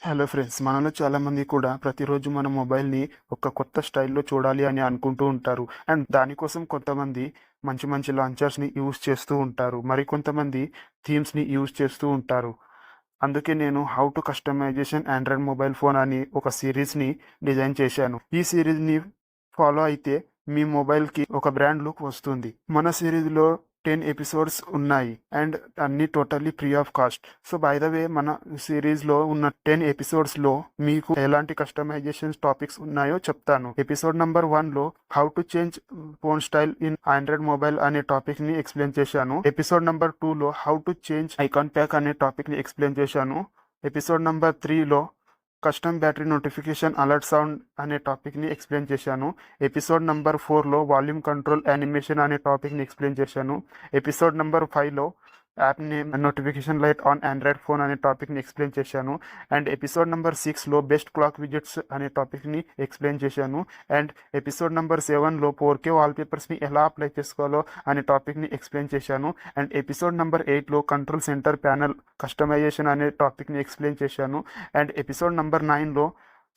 Hello friends, మనలో చాలామంది కూడా ప్రతిరోజు మన మొబైల్ని ఒక కొత్త స్టైల్లో చూడాలి అని అనుకుంటూ ఉంటారు. అండ్ దానికోసం కొంతమంది మంచి మంచి లాంచర్స్ని యూస్ చేస్తూ ఉంటారు, మరికొంతమంది థీమ్స్ని యూస్ చేస్తూ ఉంటారు. అందుకే నేను how to customization Android mobile phone అని ఒక సిరీస్ని డిజైన్ చేశాను. ఈ సిరీస్ని ఫాలో అయితే మీ మొబైల్కి ఒక బ్రాండ్ లుక్ వస్తుంది. మన సిరీస్లో 10 ఎపిసోడ్స్ ఉన్నాయి అండ్ అన్ని totally free of cost. So by the way, మన సిరీస్లో ఉన్న 10 ఎపిసోడ్స్లో మీకు ఎలాంటి కస్టమైజేషన్ టాపిక్స్ ఉన్నాయో చెప్తాను. ఎపిసోడ్ నెంబర్ 1లో how to change phone style in Android mobile అనే టాపిక్ని ఎక్స్ప్లెయిన్ చేశాను. ఎపిసోడ్ నెంబర్ 2లో how to change icon pack అనే టాపిక్ని ఎక్స్ప్లెయిన్ చేశాను. ఎపిసోడ్ నెంబర్ 3లో custom battery notification alert sound అనే టాపిక్ని ఎక్స్ప్లెయిన్ చేశాను. ఎపిసోడ్ నెంబర్ 4లో వాల్యూమ్ కంట్రోల్ యానిమేషన్ అనే టాపిక్ని ఎక్స్ప్లెయిన్ చేశాను. ఎపిసోడ్ నెంబర్ 5లో app name notification light on Android phone అనే టాపిక్ని ఎక్స్ప్లెయిన్ చేశాను. And episode number 6లో best clock widgets అనే టాపిక్ని ఎక్స్ప్లెయిన్ చేశాను. అండ్ ఎపిసోడ్ నెంబర్ 7లో 4K వాల్పేపర్స్ని ఎలా అప్లై చేసుకోవాలో అనే టాపిక్ని ఎక్స్ప్లెయిన్ చేశాను. అండ్ ఎపిసోడ్ నెంబర్ 8లో కంట్రోల్ సెంటర్ ప్యానల్ కస్టమైజేషన్ అనే టాపిక్ని ఎక్స్ప్లెయిన్ చేశాను. అండ్ ఎపిసోడ్ నెంబర్ 9లో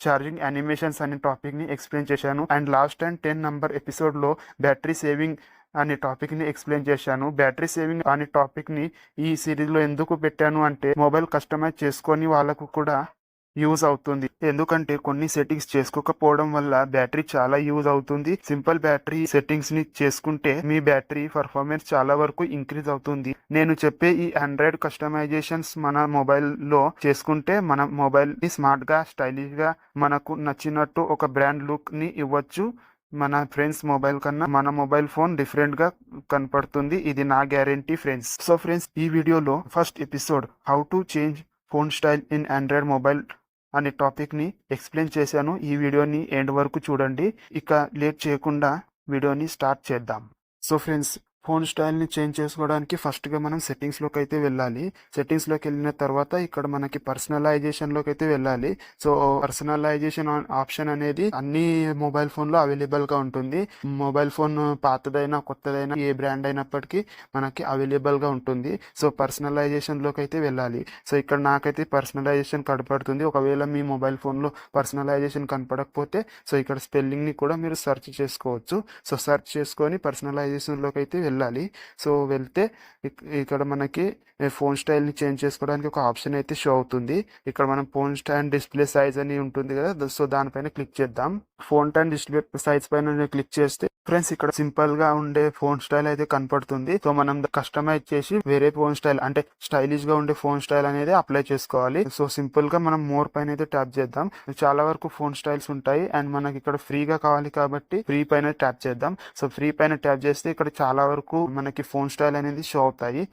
ఛార్జింగ్ యానిమేషన్స్ అనే టాపిక్ని ఎక్స్ప్లెయిన్ చేశాను. అండ్ లాస్ట్ అండ్ 10 నంబర్ ఎపిసోడ్లో బ్యాటరీ సేవింగ్ అనే టాపిక్ని ఎక్స్ప్లెయిన్ చేశాను. బ్యాటరీ సేవింగ్ అనే టాపిక్ని ఈ సిరీస్లో ఎందుకు పెట్టాను అంటే, మొబైల్ కస్టమైజ్ చేసుకొని వాళ్ళకు కూడా యూజ్ అవుతుంది. ఎందుకంటే కొన్ని సెట్టింగ్స్ చేసుకోకపోవడం వల్ల బ్యాటరీ చాలా యూజ్ అవుతుంది. సింపుల్ బ్యాటరీ సెట్టింగ్స్ ని చేసుకుంటే మీ బ్యాటరీ పర్ఫార్మెన్స్ చాలా వరకు ఇంక్రీజ్ అవుతుంది. నేను చెప్పే ఈ ఆండ్రాయిడ్ కస్టమైజేషన్స్ మన మొబైల్ లో చేసుకుంటే మన మొబైల్ ని స్మార్ట్ గా, స్టైలిష్ గా, మనకు నచ్చినట్టు ఒక బ్రాండ్ లుక్ ని ఇవ్వచ్చు. మన ఫ్రెండ్స్ మొబైల్ కన్నా మన మొబైల్ ఫోన్ డిఫరెంట్ గా కనపడుతుంది. ఇది నా గ్యారంటీ ఫ్రెండ్స్. సో ఫ్రెండ్స్, ఈ వీడియోలో first episode how to change phone style in Android mobile అనే టాపిక్ని ఎక్స్ప్లెయిన్ చేశాను. ఈ వీడియోని ఎండ్ వరకు చూడండి. ఇక లేట్ చేయకుండా వీడియోని స్టార్ట్ చేద్దాం. సో ఫ్రెండ్స్, ఫోన్ స్టైల్ని చేంజ్ చేసుకోవడానికి ఫస్ట్గా మనం సెట్టింగ్స్లోకి అయితే వెళ్ళాలి. సెట్టింగ్స్లోకి వెళ్ళిన తర్వాత ఇక్కడ మనకి పర్సనలైజేషన్లోకి అయితే వెళ్ళాలి. సో పర్సనలైజేషన్ ఆప్షన్ అనేది అన్ని మొబైల్ ఫోన్లో అవైలబుల్గా ఉంటుంది. మొబైల్ ఫోన్ పాతదైనా కొత్తదైనా ఏ బ్రాండ్ అయినప్పటికీ మనకి అవైలబుల్గా ఉంటుంది. సో పర్సనలైజేషన్లోకి అయితే వెళ్ళాలి. సో ఇక్కడ నాకైతే పర్సనలైజేషన్ కనపడుతుంది. ఒకవేళ మీ మొబైల్ ఫోన్లో పర్సనలైజేషన్ కనపడకపోతే సో ఇక్కడ స్పెల్లింగ్ని కూడా మీరు సెర్చ్ చేసుకోవచ్చు. సో సెర్చ్ చేసుకొని పర్సనలైజేషన్లోకి అయితే వెళ్ళాలి. సో వెళ్తే ఇక్కడ మనకి ఫోన్ స్టైల్ని చేంజ్ చేసుకోవడానికి ఒక ఆప్షన్ అయితే షో అవుతుంది. ఇక్కడ మనం ఫోన్ స్టాండ్ డిస్ప్లే సైజ్ అని ఉంటుంది కదా, సో దానిపైన క్లిక్ చేద్దాం. ఫోన్ స్టాండ్ డిస్ప్లే సైజ్ పైన క్లిక్ చేస్తే ఫ్రెండ్స్ ఇక్కడ సింపుల్ గా ఉండే ఫోన్ స్టైల్ అయితే కనపడుతుంది. సో మనం కస్టమైజ్ చేసి వేరే ఫోన్ స్టైల్ అంటే స్టైలిష్ గా ఉండే ఫోన్ స్టైల్ అనేది అప్లై చేసుకోవాలి. సో సింపుల్ గా మనం మోర్ పైన అయితే ట్యాప్ చేద్దాం. చాలా వరకు ఫోన్ స్టైల్స్ ఉంటాయి అండ్ మనకి ఇక్కడ ఫ్రీగా కావాలి కాబట్టి ఫ్రీ పైన ట్యాప్ చేద్దాం. సో ఫ్రీ పైన ట్యాప్ చేస్తే ఇక్కడ చాలా వరకు మనకి ఫోన్ స్టైల్ అనేది షో అవుతాయి.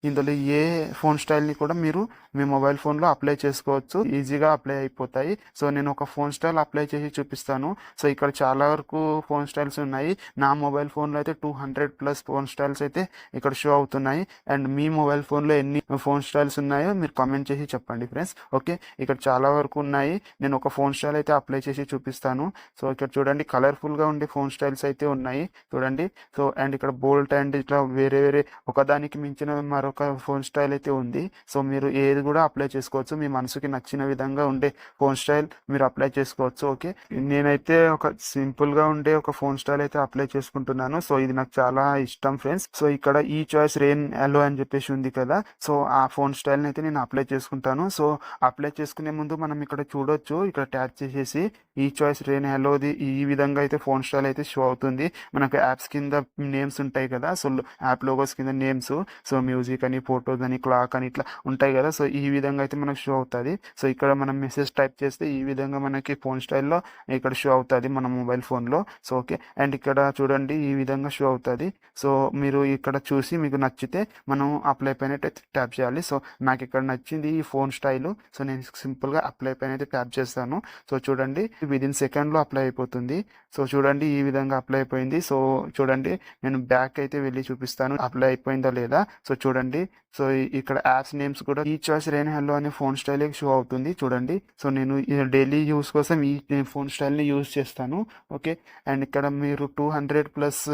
ఇందులో ఏ ఫోన్ స్టైల్ని కూడా మీరు మీ మొబైల్ ఫోన్లో అప్లై చేసుకోవచ్చు. ఈజీగా అప్లై అయిపోతాయి. సో నేను ఒక ఫోన్ స్టైల్ అప్లై చేసి చూపిస్తాను. సో ఇక్కడ చాలా వరకు ఫోన్ స్టైల్స్ ఉన్నాయి. నా మొబైల్ ఫోన్లో అయితే 200+ ఫోన్ స్టైల్స్ అయితే ఇక్కడ షో అవుతున్నాయి. అండ్ మీ మొబైల్ ఫోన్లో ఎన్ని ఫోన్ స్టైల్స్ ఉన్నాయో మీరు కామెంట్ చేసి చెప్పండి ఫ్రెండ్స్. ఓకే, ఇక్కడ చాలా వరకు ఉన్నాయి. నేను ఒక ఫోన్ స్టైల్ అయితే అప్లై చేసి చూపిస్తాను. సో ఇక్కడ చూడండి, కలర్ఫుల్గా ఉండే ఫోన్ స్టైల్స్ అయితే ఉన్నాయి చూడండి. సో అండ్ ఇక్కడ బోల్ట్ అండ్ ఇట్లా వేరే వేరే ఒకదానికి మించిన మరొక ఫోన్ స్టైల్ అయితే ఉంది. సో మీరు ఏది కూడా అప్లై చేసుకోవచ్చు. మీ మనసుకి నచ్చిన విధంగా ఉండే ఫోన్ స్టైల్ మీరు అప్లై చేసుకోవచ్చు. ఓకే, నేనైతే ఒక సింపుల్ గా ఉండే ఒక ఫోన్ స్టైల్ అయితే అప్లై చేసుకుంటున్నాను. సో ఇది నాకు చాలా ఇష్టం ఫ్రెండ్స్. సో ఇక్కడ ఈ చాయిస్ రెయిన్ ఎల్లో అని చెప్పేసి ఉంది కదా, సో ఆ ఫోన్ స్టైల్ అయితే నేను అప్లై చేసుకుంటాను. సో అప్లై చేసుకునే ముందు మనం ఇక్కడ చూడొచ్చు, ఇక్కడ ట్యాప్ చేసేసి ఈ చాయిస్ రెయిన్ ఎల్లోది ఈ విధంగా అయితే ఫోన్ స్టైల్ అయితే షో అవుతుంది. మనకు యాప్స్ కింద నేమ్స్ ఉంటాయి కదా, సో యాప్ లోగోస్ కింద నేమ్స్, సో మ్యూజిక్ అని, ఫోటోస్ అని, క్లాక్ అని ఇట్లా ఉంటాయి కదా. సో ఈ విధంగా అయితే మనకు షో అవుతుంది. సో ఇక్కడ మనం మెసేజ్ టైప్ చేస్తే ఈ విధంగా మనకి ఫోన్ స్టైల్లో ఇక్కడ షో అవుతుంది మన మొబైల్ ఫోన్లో. సో ఓకే, అండ్ ఇక్కడ చూడండి ఈ విధంగా షో అవుతుంది. సో మీరు ఇక్కడ చూసి మీకు నచ్చితే మనం అప్లై పైన ట్యాప్ చేయాలి. సో నాకు ఇక్కడ నచ్చింది ఈ ఫోన్ స్టైల్. సో నేను సింపుల్గా అప్లై పైన అయితే ట్యాప్ చేస్తాను. సో చూడండి, విదిన్ సెకండ్లో అప్లై అయిపోతుంది. సో చూడండి ఈ విధంగా అప్లై అయిపోయింది. సో చూడండి, నేను బ్యాక్ అయితే వెళ్ళి చూపిస్తాను అప్లై అయిపోయిందా లేదా. సో చూడండి, సో ఇక్కడ యాప్స్ నేమ్స్ కూడా ఈ చాయిస్ రేన్ హెల్లో అనే ఫోన్ స్టైల్ షో అవుతుంది చూడండి. సో నేను డైలీ యూస్ కోసం ఈ ఫోన్ స్టైల్ని యూజ్ చేస్తాను. ఓకే, అండ్ ఇక్కడ మీరు 200+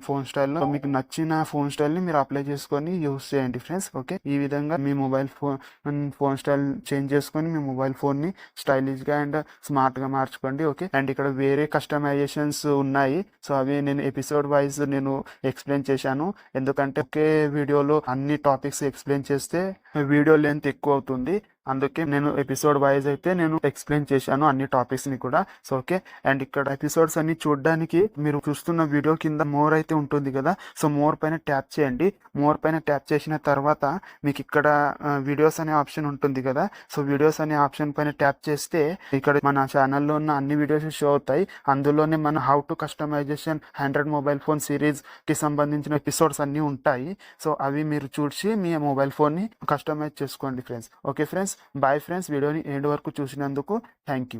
ఫోన్ స్టైల్లో మీకు నచ్చిన ఫోన్ స్టైల్ని మీరు అప్లై చేసుకొని యూస్ చేయండి ఫ్రెండ్స్. ఓకే, ఈ విధంగా మీ మొబైల్ ఫోన్ స్టైల్ చేంజ్ చేసుకొని మీ మొబైల్ ఫోన్ని స్టైలిష్గా అండ్ స్మార్ట్గా మార్చుకోండి. ఓకే, అండ్ ఇక్కడ వేరే కస్టమైజేషన్స్ ఉన్నాయి. సో అవి నేను ఎపిసోడ్ వైజ్ నేను ఎక్స్ప్లెయిన్ చేశాను. ఎందుకంటే ఒకే వీడియోలో అన్ని టాపిక్స్ ఎక్స్ప్లెయిన్ చేస్తే వీడియో లెంత్ ఎక్కువ అవుతుంది. అందుకే నేను ఎపిసోడ్ వైజ్ అయితే నేను ఎక్స్ప్లెయిన్ చేశాను అన్ని టాపిక్స్ ని కూడా. సో ఓకే, అండ్ ఇక్కడ ఎపిసోడ్స్ అన్ని చూడడానికి మీరు చూస్తున్న వీడియో కింద మోర్ అయితే ఉంటుంది కదా. సో మోర్ పైన ట్యాప్ చేయండి. మోర్ పైన ట్యాప్ చేసిన తర్వాత మీకు ఇక్కడ వీడియోస్ అనే ఆప్షన్ ఉంటుంది కదా. సో వీడియోస్ అనే ఆప్షన్ పైన ట్యాప్ చేస్తే ఇక్కడ మన ఛానల్లో ఉన్న అన్ని వీడియోస్ షో అవుతాయి. అందులోనే మన how to customization 100 mobile phone series కి సంబంధించిన ఎపిసోడ్స్ అన్ని ఉంటాయి. సో అవి మీరు చూసి మీ మొబైల్ ఫోన్ ని కస్టమైజ్ చేసుకోండి friends. Okay friends, bye friends. వీడియోని ఎండ్ వరకు చూసినందుకు థ్యాంక్ యూ.